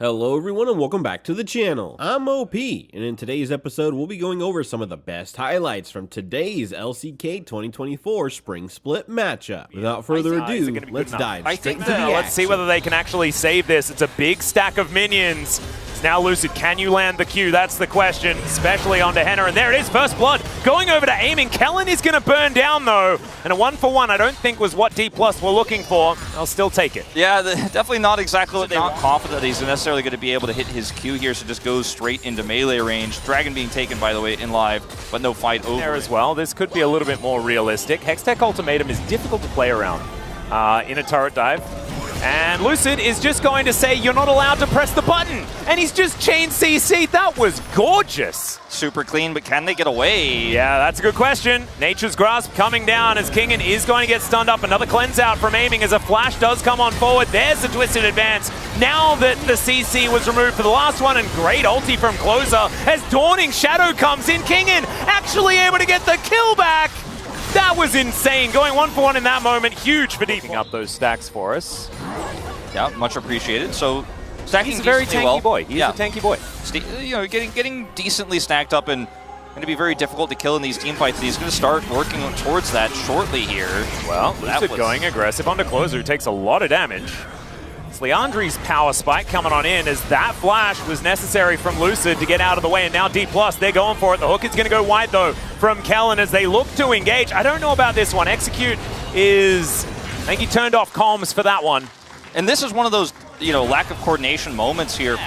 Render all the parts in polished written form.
Hello everyone and welcome back to the channel. I'm OP, and in today's episode we'll be going over some of the best highlights from today's LCK 2024 Spring Split matchup. Without further ado, let's dive straight into the action. Let's see whether they can actually save this. It's a big stack of minions. Now Lucid, can you land the Q? That's the question, especially onto Henna. And there it is, first blood, going over to aiming. Kellen is going to burn down though. And a 1-for-1 I don't think was what Dplus were looking for. I'll still take it. Yeah, definitely not exactly what they want. Not confident that he's necessarily going to be able to hit his Q here, so just goes straight into melee range. Dragon being taken, by the way, in live, but no fight over there as well. This could be a little bit more realistic. Hextech Ultimatum is difficult to play around in a turret dive. And Lucid is just going to say, you're not allowed to press the button. And he's just chain CC. That was gorgeous. Super clean, but can they get away? Yeah, that's a good question. Nature's Grasp coming down as Kingen is going to get stunned up. Another cleanse out from aiming as a flash does come on forward. There's the twisted advance. Now that the CC was removed for the last one, and great ulti from Closer as Dawning Shadow comes in. Kingen actually able to get the kill back. That was insane. Going 1-for-1 in that moment, huge for deeping up those stacks for us. Yeah, much appreciated. So stacking he's a very tanky boy. He's a tanky boy. You know, getting decently stacked up and going to be very difficult to kill in these team fights. And he's going to start working towards that shortly here. Well, Lucid going aggressive onto Closer, who takes a lot of damage. It's Leandri's power spike coming on in as that flash was necessary from Lucid to get out of the way. And now Dplus, they're going for it. The hook is going to go wide though from Kellen as they look to engage. I don't know about this one. Execute is, I think he turned off comms for that one. And this is one of those, you know, lack of coordination moments here.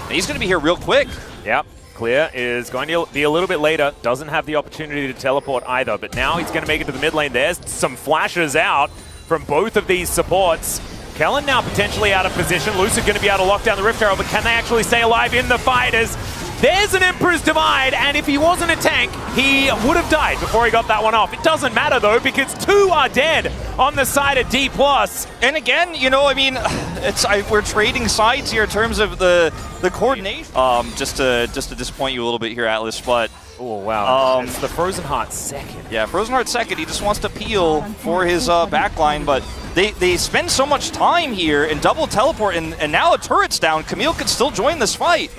He's going to be here real quick. Yep. Clear is going to be a little bit later. Doesn't have the opportunity to teleport either. But now he's going to make it to the mid lane. There's some flashes out from both of these supports. Kellen now potentially out of position. Lucid going to be able to lock down the Rift Arrow, but can they actually stay alive in the fight? As there's an Emperor's Divide, and if he wasn't a tank, he would have died before he got that one off. It doesn't matter though, because two are dead on the side of Dplus. And again, you know, I mean, we're trading sides here in terms of the coordination. Just to disappoint you a little bit here, Atlas, but oh wow, it's the Frozen Heart second. Yeah, Frozen Heart second. He just wants to peel for his backline, but they spend so much time here and double teleport, and now a turret's down. Camille could still join this fight.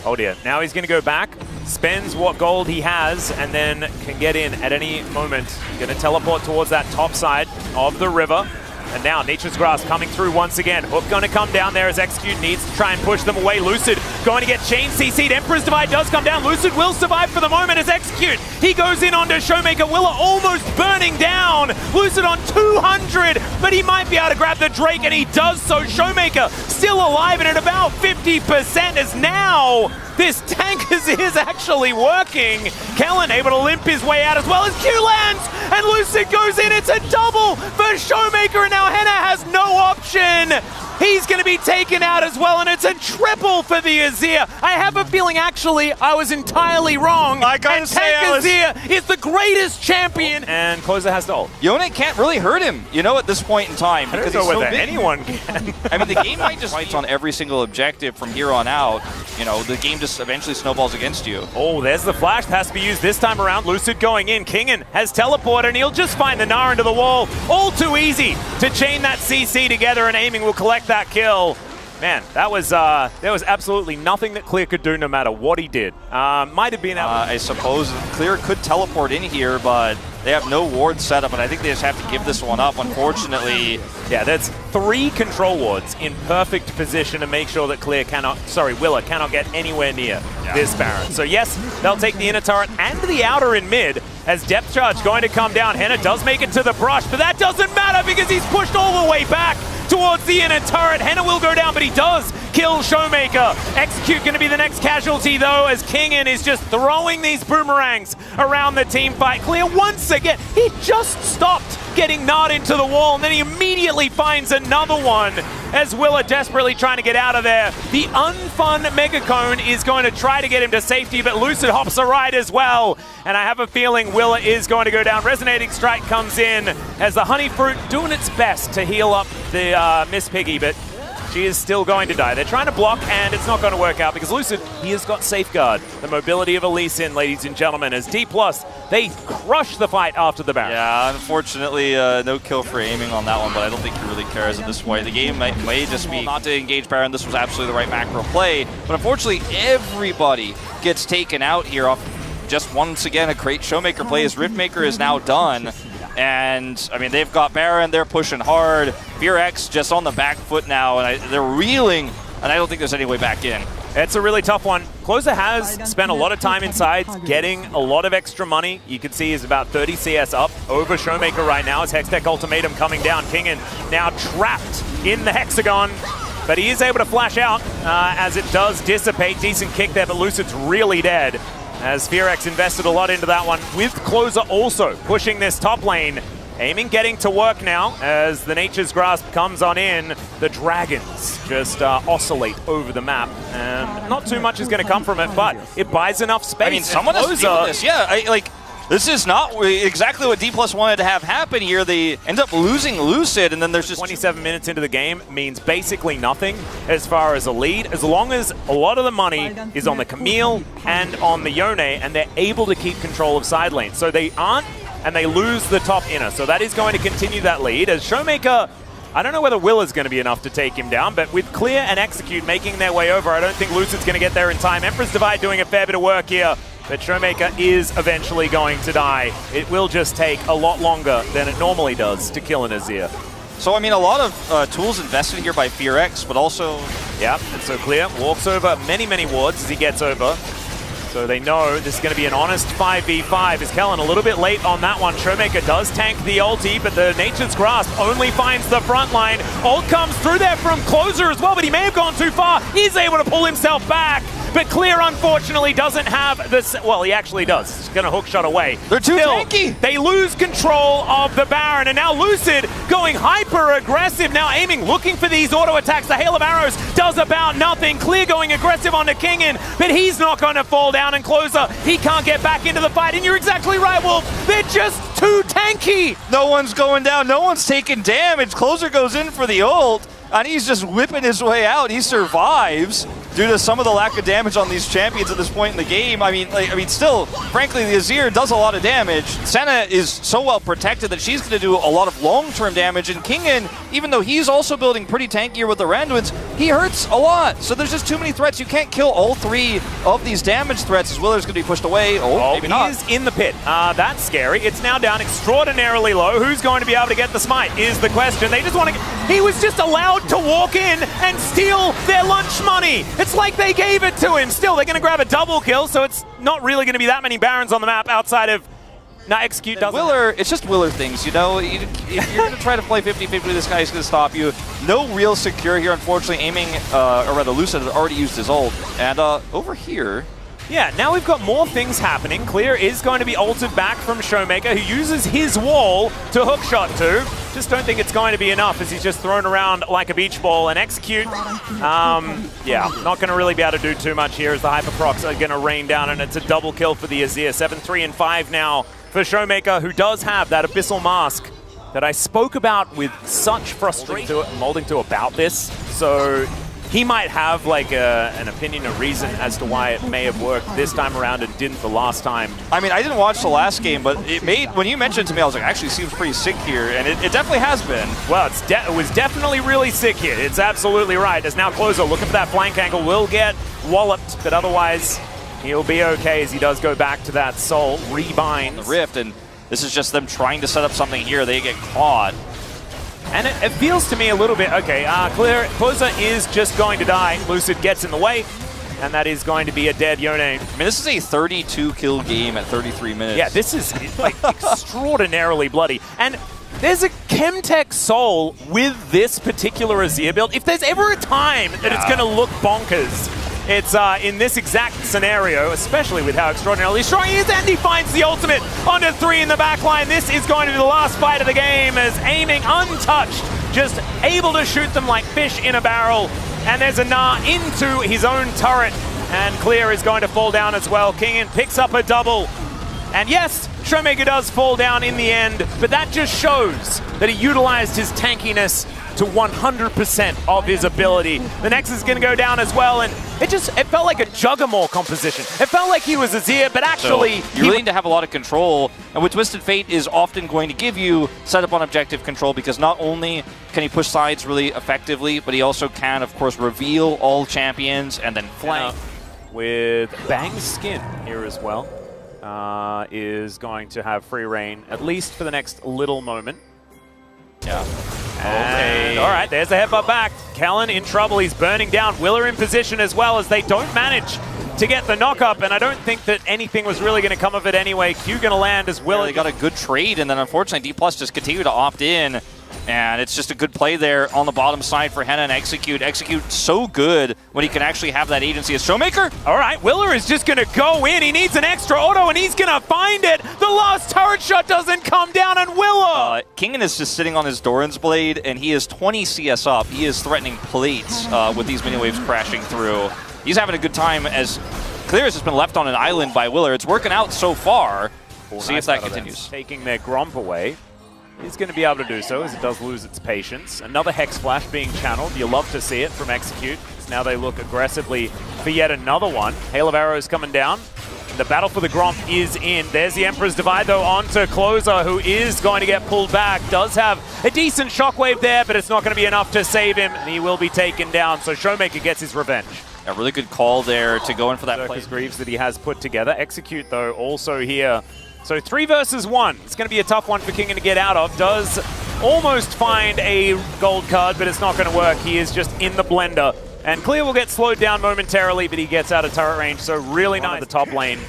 Oh dear, now he's going to go back, spends what gold he has, and then can get in at any moment. Going to teleport towards that top side of the river. And now Nature's Grasp coming through once again. Hook going to come down there as Execute needs to try and push them away. Lucid going to get chain CC'd. Emperor's Divide does come down. Lucid will survive for the moment as Execute. He goes in onto Showmaker. Willa almost burning down. Lucid on 200, but he might be able to grab the Drake, and he does so. Showmaker still alive and at about 50% as now this tank is actually working. Kellen able to limp his way out as well as Q lands, and Lucid goes in. It's a double for Showmaker, and now Henna has no option. He's going to be taken out as well, and it's a triple for the Azir. I have a feeling, actually, I was entirely wrong. I gotta say, Azir is the greatest champion. And Closer has to ult. Yone can't really hurt him, you know, at this point in time. I don't know whether anyone can. I mean, the game might just fights on every single objective from here on out. You know, the game just eventually snowballs against you. Oh, there's the flash. Has to be used this time around. Lucid going in. Kingen has teleported, and he'll just find the Gnar into the wall. All too easy to chain that CC together, and aiming will collect that kill. Man, that was there was absolutely nothing that Clear could do no matter what he did. Might have been I suppose Clear could teleport in here, but they have no ward set up, and I think they just have to give this one up, unfortunately. Yeah, that's 3 control wards in perfect position to make sure that Willa cannot get anywhere near this Baron. So yes, they'll take the inner turret and the outer in mid, as depth charge going to come down. Henna does make it to the brush, but that doesn't matter because he's pushed all the way back towards the inner turret. Henna will go down, but he does kill Showmaker. Execute going to be the next casualty though, as Kingen is just throwing these boomerangs around the team fight. Clear once again. He just stopped getting gnawed into the wall, and then he immediately finds another one as Willa desperately trying to get out of there. The unfun Mega Cone is going to try to get him to safety, but Lucid hops a ride as well. And I have a feeling Willa is going to go down. Resonating Strike comes in as the Honey Fruit doing its best to heal up the Miss Piggy, but she is still going to die. They're trying to block, and it's not going to work out because Lucid, he has got Safeguard. The mobility of a Lee Sin, ladies and gentlemen, as Dplus, they crush the fight after the Baron. Yeah, unfortunately, no kill for aiming on that one, but I don't think he really cares at this point. The game may just be not to engage Baron. This was absolutely the right macro play, but unfortunately, everybody gets taken out here off just once again a great Showmaker play. As Riftmaker is now done. And, I mean, they've got Baron, they're pushing hard. FearX just on the back foot now, and they're reeling, and I don't think there's any way back in. It's a really tough one. Closer has spent a lot of time inside, getting a lot of extra money. You can see he's about 30 CS up over Showmaker right now as Hextech Ultimatum coming down. Kingen now trapped in the Hexagon, but he is able to flash out as it does dissipate. Decent kick there, but Lucid's really dead, as FearX invested a lot into that one, with Closer also pushing this top lane. Aiming getting to work now as the Nature's Grasp comes on in. The Dragons just oscillate over the map, and not too much is going to come from it, but it buys enough space. I mean, someone has to deal with this. Yeah, this is not exactly what Dplus wanted to have happen here. They end up losing Lucid, and then there's just 27 minutes into the game means basically nothing as far as a lead, as long as a lot of the money is on the Camille and on the Yone, and they're able to keep control of side lanes. So they aren't, and they lose the top inner. So that is going to continue that lead, as Showmaker, I don't know whether Will is going to be enough to take him down, but with Clear and Execute making their way over, I don't think Lucid's going to get there in time. Empress Divide doing a fair bit of work here, but Showmaker is eventually going to die. It will just take a lot longer than it normally does to kill an Azir. So, I mean, a lot of tools invested here by FearX, but also... Yep, and so Clear walks over many, many wards as he gets over. So they know this is going to be an honest 5v5. Is Kellen a little bit late on that one? Showmaker does tank the ulti, but the Nature's Grasp only finds the front line. Ult comes through there from Closer as well, but he may have gone too far. He's able to pull himself back. But Clear, unfortunately, doesn't have this. Well, he actually does. He's going to hook shot away. They're too tanky. They lose control of the Baron, and now Lucid going hyper-aggressive, now aiming, looking for these auto attacks. The Hail of Arrows does about nothing. Clear going aggressive onto Kingen, but he's not going to fall down, and Closer, he can't get back into the fight. And you're exactly right, Wolf. They're just too tanky. No one's going down. No one's taking damage. Closer goes in for the ult, and he's just whipping his way out. He survives due to some of the lack of damage on these champions at this point in the game. I mean, still, frankly, the Azir does a lot of damage. Senna is so well protected that she's going to do a lot of long-term damage, and Kingen, even though he's also building pretty tankier with the Randuins, he hurts a lot. So there's just too many threats. You can't kill all three of these damage threats, as Willer's going to be pushed away. Oh, maybe not. He is in the pit. That's scary. It's now down extraordinarily low. Who's going to be able to get the smite is the question. They just want to... He was just allowed to walk in and steal their lunch money. It's like they gave it to him. Still, they're going to grab a double kill, so it's not really going to be that many Barons on the map outside of... Now, Execute doesn't... Willer, it's just Willer things, you know? If you're going to try to play 50-50, this guy is going to stop you. No real secure here, unfortunately. Aiming, or rather, Lucid has already used his ult. And over here... Yeah, now we've got more things happening. Clear is going to be ulted back from Showmaker, who uses his wall to hookshot to. Just don't think it's going to be enough as he's just thrown around like a beach ball. And Execute, yeah, not going to really be able to do too much here as the Hyperprocs are going to rain down, and it's a double kill for the Azir. 7-3 and 5 now for Showmaker, who does have that Abyssal Mask that I spoke about with such frustration molding to about this. So he might have like an opinion, a reason as to why it may have worked this time around and didn't the last time. I mean, I didn't watch the last game, but it made, when you mentioned it to me, I was like, actually seems pretty sick here, and it definitely has been. Well, it was definitely really sick here. It's absolutely right. As now Closer looking for that flank angle, will get walloped, but otherwise he'll be okay as he does go back to that soul, rebinds. The Rift, and this is just them trying to set up something here. They get caught. And it feels to me a little bit, okay, Closer is just going to die. Lucid gets in the way, and that is going to be a dead Yone. I mean, this is a 32-kill game at 33 minutes. Yeah, this is like extraordinarily bloody. And there's a Chemtech Soul with this particular Azir build. If there's ever a time that it's going to look bonkers, it's in this exact scenario, especially with how extraordinarily strong he is, and he finds the ultimate onto 3 in the backline. This is going to be the last fight of the game, as aiming untouched, just able to shoot them like fish in a barrel. And there's a Gnar into his own turret, and Clear is going to fall down as well. Kingen picks up a double. And yes, Showmaker does fall down in the end, but that just shows that he utilized his tankiness to 100% of his ability. The Nexus is going to go down as well, and it felt like a Juggernaut composition. It felt like he was Azir, but actually... So you really need to have a lot of control, and what Twisted Fate is often going to give you setup on objective control, because not only can he push sides really effectively, but he also can, of course, reveal all champions and then flank. With Bang's skin here as well, is going to have free reign, at least for the next little moment. Yeah. And, all right, there's the headbutt back. Kellen in trouble. He's burning down. Willer in position as well, as they don't manage to get the knock-up, and I don't think that anything was really going to come of it anyway. Q going to land as Willer. They got a good trade, and then unfortunately Dplus just continued to opt in, and it's just a good play there on the bottom side for Henna and Execute. Execute so good when he can actually have that agency as Showmaker. All right, Willer is just going to go in. He needs an extra auto, and he's going to find it. The last turret shot doesn't come down on Willer. Kingen is just sitting on his Doran's Blade, and he is 20 CS up. He is threatening plates with these mini waves crashing through. He's having a good time as Clear has just been left on an island by Willer. It's working out so far. We'll see if that continues. Taking their Gromp away. He's going to be able to do so, as it does lose its patience. Another Hex Flash being channeled. You love to see it from Execute. Now they look aggressively for yet another one. Hail of Arrows coming down. The battle for the Gromp is in. There's the Emperor's Divide, though, onto Closer, who is going to get pulled back. Does have a decent shockwave there, but it's not going to be enough to save him, and he will be taken down. So Showmaker gets his revenge. A really good call there to go in for that play. Greaves that he has put together. Execute, though, also here. So 3 versus 1. It's going to be a tough one for Kingen to get out of. Does almost find a gold card, but it's not going to work. He is just in the blender. And Clear will get slowed down momentarily, but he gets out of turret range, so really nice. The top lane.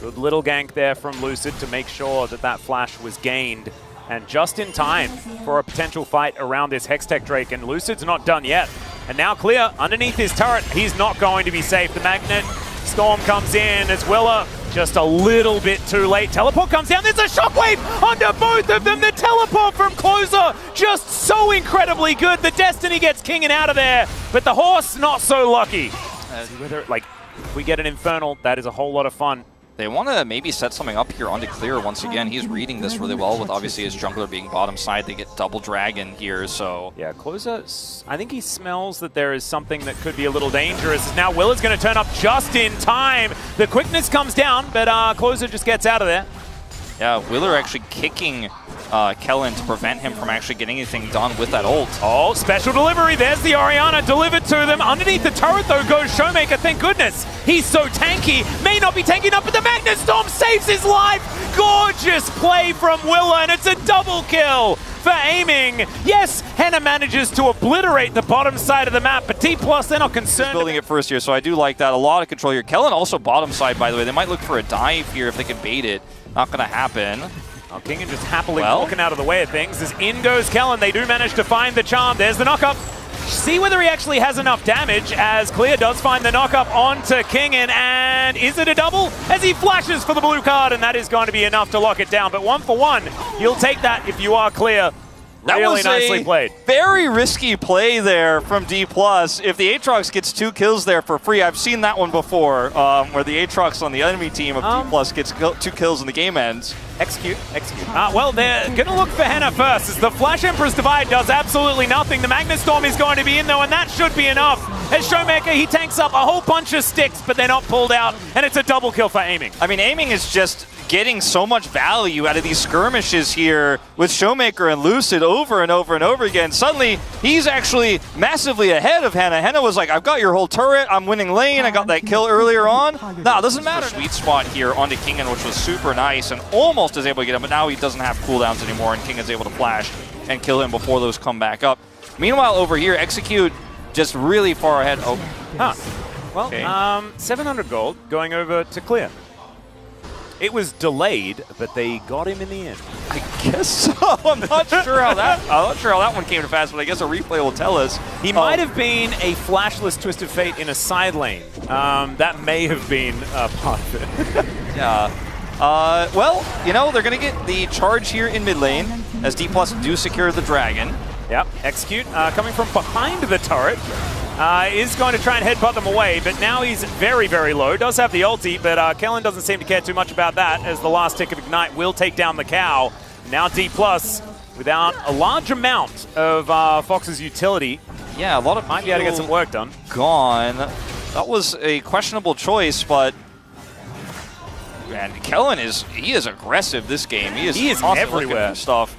Good little gank there from Lucid to make sure that that flash was gained. And just in time for a potential fight around this Hextech Drake, and Lucid's not done yet. And now Clear, underneath his turret, he's not going to be safe. The Magnet Storm comes in as Willer, just a little bit too late. Teleport comes down, there's a shockwave under both of them. The teleport from Closer, just so incredibly good. The Destiny gets Kingen out of there, but the Horse, not so lucky. If we get an Infernal, that is a whole lot of fun. They want to maybe set something up here onto Clear once again. He's reading this really well with obviously his jungler being bottom side. They get double dragon here, so... Yeah, Closer, I think he smells that there is something that could be a little dangerous. Now Willer's going to turn up just in time. The quickness comes down, but Closer just gets out of there. Yeah, Willer actually kicking Kellen to prevent him from actually getting anything done with that ult. Oh, special delivery. There's the Orianna delivered to them. Underneath the turret, though, goes Showmaker. Thank goodness. He's so tanky. May not be tanky enough, but the Magnet Storm saves his life. Gorgeous play from Willer, and it's a double kill for Aiming. Yes, Henna manages to obliterate the bottom side of the map, but Dplus, they're not concerned. He's building it first here, so I do like that. A lot of control here. Kellen also bottom side, by the way. They might look for a dive here if they can bait it. Not going to happen. Oh, Kingen just happily walking out of the way of things. As in goes Kellen, they do manage to find the charm. There's the knockup. See whether he actually has enough damage, as Clear does find the knockup onto Kingen, and is it a double? As he flashes for the blue card, and that is going to be enough to lock it down. But 1 for 1, you'll take that if you are Clear. That really was nicely played. Very risky play there from Dplus. If the Aatrox gets 2 kills there for free, I've seen that one before, where the Aatrox on the enemy team of Dplus gets 2 kills and the game ends. Execute. Well, they're going to look for Henna first, as the Flash Emperor's Divide does absolutely nothing. The Magnet Storm is going to be in, though, and that should be enough. As Showmaker, he tanks up a whole bunch of sticks, but they're not pulled out, and it's a double kill for Aiming. I mean, Aiming is just getting so much value out of these skirmishes here with Showmaker and Lucid over and over and over again. Suddenly, he's actually massively ahead of Henna. Henna was like, I've got your whole turret, I'm winning lane, I got that kill earlier on. Nah, it doesn't matter. Sweet spot here onto Kingen, which was super nice, and almost is able to get him, but now he doesn't have cooldowns anymore, and Kingen's able to flash and kill him before those come back up. Meanwhile, over here, Execute just really far ahead. Oh. Well, okay. 700 gold going over to Clear. It was delayed, but they got him in the end. I guess so. I'm not sure how that one came to pass, but I guess a replay will tell us. He might have been a flashless Twisted Fate in a side lane. That may have been part of it. Yeah. Well, you know, they're going to get the charge here in mid lane, as Dplus do secure the dragon. Yep, Execute coming from behind the turret. Is going to try and headbutt them away, but now he's very, very low. Does have the ulti, but Kellen doesn't seem to care too much about that, as the last tick of Ignite will take down the cow. Now Dplus without a large amount of Fox's utility. Yeah, a lot of might be able to get some work done. Gone. That was a questionable choice, but man, Kellen is aggressive this game. He is everywhere. Stuff.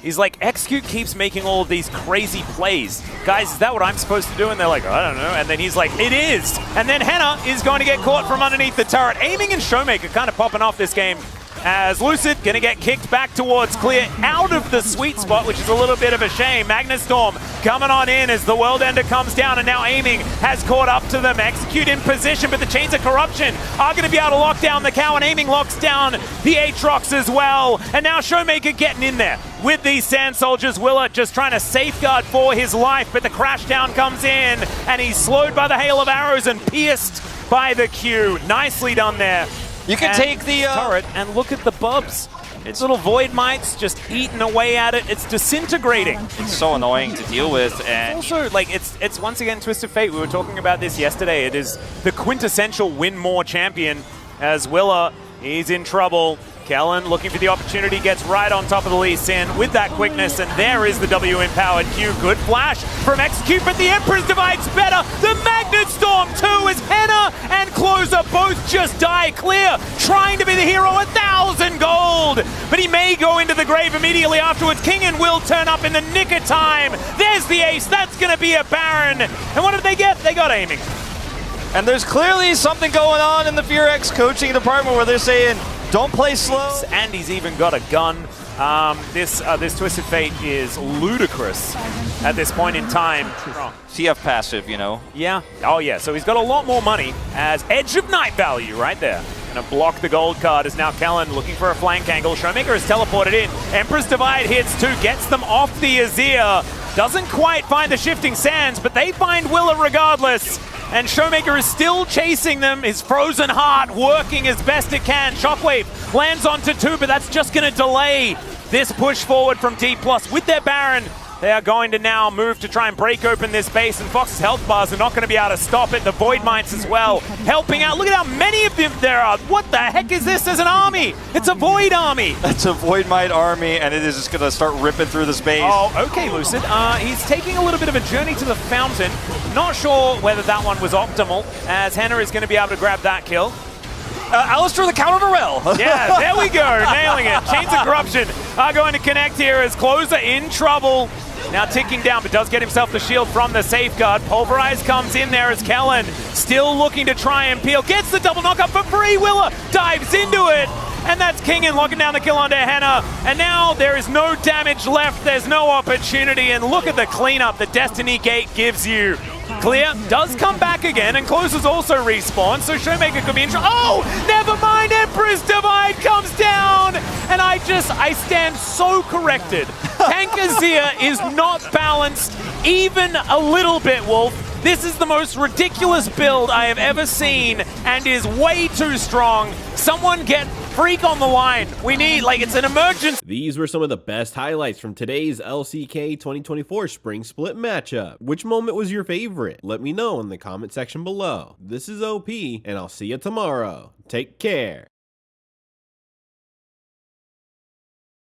He's like, Execute keeps making all of these crazy plays. Guys, is that what I'm supposed to do? And they're like, I don't know. And then he's like, it is. And then Henna is going to get caught from underneath the turret. Aiming and Showmaker kind of popping off this game. As Lucid going to get kicked back towards Clear out of the sweet spot, which is a little bit of a shame. Magnus Storm coming on in as the World Ender comes down, and now Aiming has caught up to them. Execute in position, but the Chains of Corruption are going to be able to lock down the cow, and Aiming locks down the Aatrox as well. And now Showmaker getting in there with these Sand Soldiers. Willa just trying to safeguard for his life, but the crash down comes in, and he's slowed by the hail of arrows and pierced by the Q. Nicely done there. You can take the turret and look at the bubs. It's little void mites just eating away at it. It's disintegrating. It's so annoying to deal with, and also like it's once again Twisted Fate. We were talking about this yesterday. It is the quintessential win more champion. As Willa, he's in trouble. Kellen looking for the opportunity, gets right on top of the Lee Sin with that quickness, and there is the W-empowered Q. Good flash from Execute, but the Emperor's Divide's better. The Magnet Storm too, as Henna and Closer both just die clear, trying to be the hero, 1,000 gold. But he may go into the grave immediately afterwards. Kingen will turn up in the nick of time. There's the ace, that's gonna be a Baron. And what did they get? They got Aiming. And there's clearly something going on in the FearX coaching department where they're saying, don't play slow. And he's even got a gun. This Twisted Fate is ludicrous at this point in time. TF passive, you know. Yeah. Oh, yeah. So he's got a lot more money as Edge of Night value right there. Gonna block the gold card as now Kellen looking for a flank angle. Showmaker is teleported in. Emperor's Divide hits two, gets them off the Azir. Doesn't quite find the Shifting Sands, but they find Willa regardless. And Showmaker is still chasing them, his frozen heart working as best it can. Shockwave lands onto two, but that's just going to delay this push forward from Dplus. With their Baron, they are going to now move to try and break open this base, and Fox's health bars are not going to be able to stop it. The Void Mites as well, helping out. Look at how many of them there are. What the heck is this as an army? It's a Void army. It's a Void Mite army, and it is just going to start ripping through the space. Oh, okay, Lucid. He's taking a little bit of a journey to the fountain. Not sure whether that one was optimal, as Henna is going to be able to grab that kill. Alistair the counter to Rel. Yeah, there we go, nailing it. Chains of Corruption are going to connect here as Closer in trouble. Now ticking down, but does get himself the shield from the safeguard. Pulverize comes in there as Kellen still looking to try and peel. Gets the double knockup for free. Willa dives into it. And that's Kingen locking down the kill onto Henna. And now there is no damage left. There's no opportunity. And look at the cleanup the Destiny Gate gives you. Clear does come back again, and Closer's also respawned, so Showmaker could be in trouble. Oh, never mind, Emperor's Divide comes down, and I stand so corrected. Tank Azir is not balanced even a little bit, Wolf. This is the most ridiculous build I have ever seen, and is way too strong. Someone get Freak on the line. We need, like, it's an emergency. These were some of the best highlights from today's LCK 2024 Spring Split matchup. Which moment was your favorite? Let me know in the comment section below. This is OP, and I'll see you tomorrow. Take care.